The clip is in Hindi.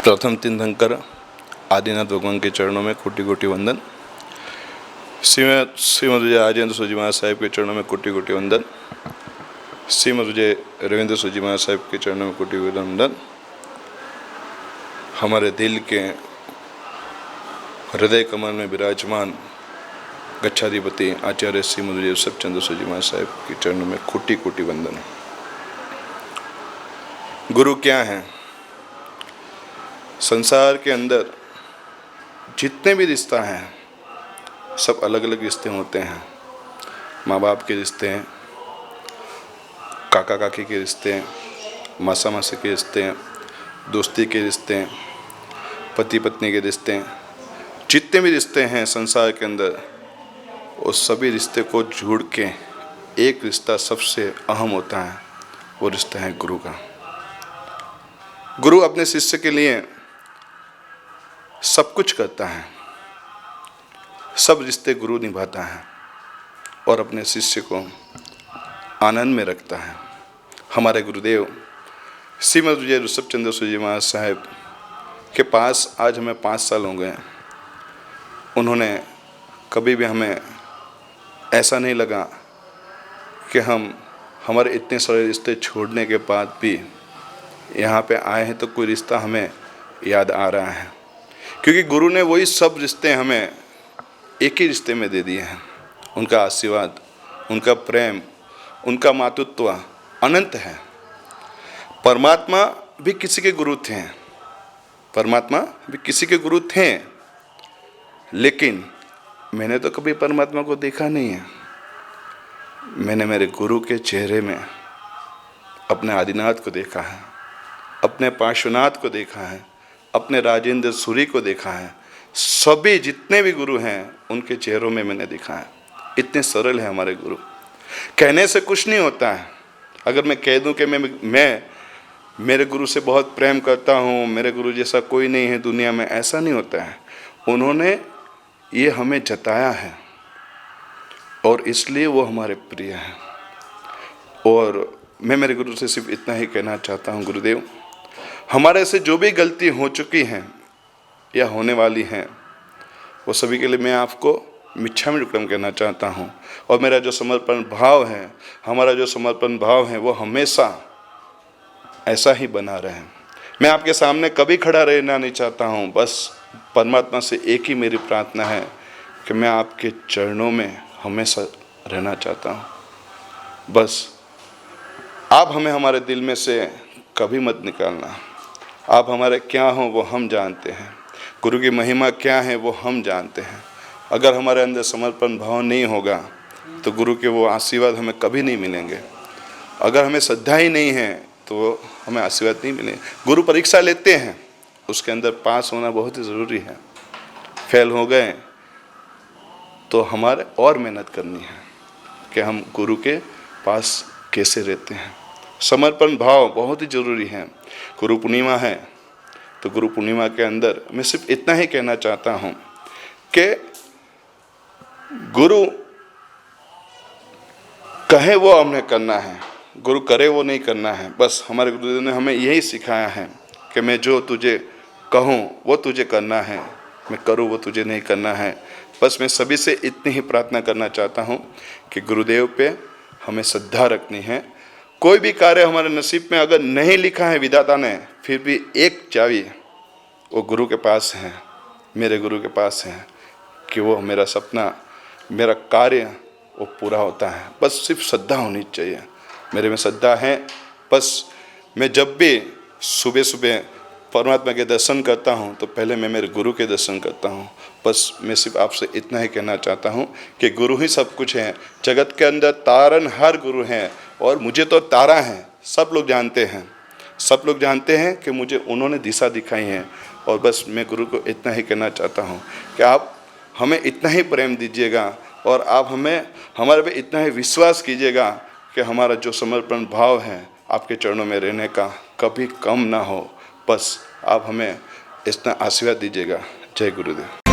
प्रथम तीर्थंकर आदिनाथ भगवान के चरणों में कोटि कोटि वंदन। श्रीमद विजय राजेंद्र सूजी महाराज साहिब के चरणों में कोटि कोटि वंदन। श्रीमद विजय रविंद्र सूजी महाराज साहिब के चरणों में कोटि कोटि वंदन। हमारे दिल के हृदय कमल में विराजमान गच्छाधिपति आचार्य श्रीमद विजय ऋषभ चंद्र सूजी महाराज साहिब के चरणों में कोटि कोटि वंदन। गुरु क्या है? संसार के अंदर जितने भी रिश्ता हैं सब अलग अलग रिश्ते होते हैं। माँ बाप के रिश्ते हैं, काका काकी के रिश्ते हैं, मासा मासी के रिश्ते हैं, दोस्ती के रिश्ते हैं, पति पत्नी के रिश्ते हैं। जितने भी रिश्ते हैं संसार के अंदर वो सभी रिश्ते को जोड़ के एक रिश्ता सबसे अहम होता है, वो रिश्ता है गुरु का। गुरु अपने शिष्य के लिए सब कुछ करता है, सब रिश्ते गुरु निभाता है और अपने शिष्य को आनंद में रखता है। हमारे गुरुदेव श्रीमद विजय ऋषभ चंद्र सूजी महाराज साहब के पास आज हमें 5 साल हो गए। उन्होंने कभी भी हमें ऐसा नहीं लगा कि हमारे इतने सारे रिश्ते छोड़ने के बाद भी यहाँ पे आए हैं तो कोई रिश्ता हमें याद आ रहा है, क्योंकि गुरु ने वही सब रिश्ते हमें एक ही रिश्ते में दे दिए हैं। उनका आशीर्वाद, उनका प्रेम, उनका मातृत्व अनंत है। परमात्मा भी किसी के गुरु थे, परमात्मा भी किसी के गुरु थे, लेकिन मैंने तो कभी परमात्मा को देखा नहीं है। मैंने मेरे गुरु के चेहरे में अपने आदिनाथ को देखा है, अपने पार्श्वनाथ को देखा है, अपने राजेंद्र सूरी को देखा है। सभी जितने भी गुरु हैं उनके चेहरों में मैंने देखा है। इतने सरल है हमारे गुरु, कहने से कुछ नहीं होता है। अगर मैं कह दूं कि मैं मेरे गुरु से बहुत प्रेम करता हूं, मेरे गुरु जैसा कोई नहीं है दुनिया में, ऐसा नहीं होता है। उन्होंने ये हमें जताया है और इसलिए वो हमारे प्रिय हैं। और मैं मेरे गुरु से सिर्फ इतना ही कहना चाहता हूं, गुरुदेव हमारे से जो भी गलती हो चुकी हैं या होने वाली हैं वो सभी के लिए मैं आपको मिच्छामि दुक्कडम कहना चाहता हूं। और मेरा जो समर्पण भाव है, हमारा जो समर्पण भाव है वो हमेशा ऐसा ही बना रहे। मैं आपके सामने कभी खड़ा रहना नहीं चाहता हूं। बस परमात्मा से एक ही मेरी प्रार्थना है कि मैं आपके चरणों में हमेशा रहना चाहता हूं। बस आप हमें हमारे दिल में से कभी मत निकालना। आप हमारे क्या हो वो हम जानते हैं, गुरु की महिमा क्या है वो हम जानते हैं। अगर हमारे अंदर समर्पण भाव नहीं होगा तो गुरु के वो आशीर्वाद हमें कभी नहीं मिलेंगे। अगर हमें श्रद्धा ही नहीं है तो हमें आशीर्वाद नहीं मिलेंगे। गुरु परीक्षा लेते हैं, उसके अंदर पास होना बहुत ही ज़रूरी है। फेल हो गए तो हमारे और मेहनत करनी है कि हम गुरु के पास कैसे रहते हैं। समर्पण भाव बहुत ही ज़रूरी है। गुरु पूर्णिमा है तो गुरु पूर्णिमा के अंदर मैं सिर्फ इतना ही कहना चाहता हूँ कि गुरु कहे वो हमने करना है, गुरु करे वो नहीं करना है। बस हमारे गुरुदेव ने हमें यही सिखाया है कि मैं जो तुझे कहूँ वो तुझे करना है, मैं करूँ वो तुझे नहीं करना है। बस मैं सभी से इतनी ही प्रार्थना करना चाहता हूँ कि गुरुदेव पे हमें श्रद्धा रखनी है। कोई भी कार्य हमारे नसीब में अगर नहीं लिखा है विधाता ने, फिर भी एक चाबी वो गुरु के पास है, मेरे गुरु के पास है कि वो मेरा सपना, मेरा कार्य वो पूरा होता है। बस सिर्फ श्रद्धा होनी चाहिए। मेरे में श्रद्धा है। बस मैं जब भी सुबह सुबह परमात्मा के दर्शन करता हूँ तो पहले मैं मेरे गुरु के दर्शन करता हूँ। बस मैं सिर्फ आपसे इतना ही कहना चाहता हूँ कि गुरु ही सब कुछ है। जगत के अंदर तारनहार गुरु हैं और मुझे तो तारा है। सब लोग जानते हैं, सब लोग जानते हैं कि मुझे उन्होंने दिशा दिखाई है। और बस मैं गुरु को इतना ही कहना चाहता हूँ कि आप हमें इतना ही प्रेम दीजिएगा और आप हमारे पे इतना ही विश्वास कीजिएगा कि हमारा जो समर्पण भाव है आपके चरणों में रहने का कभी कम ना हो। बस आप हमें इतना आशीर्वाद दीजिएगा। जय गुरुदेव।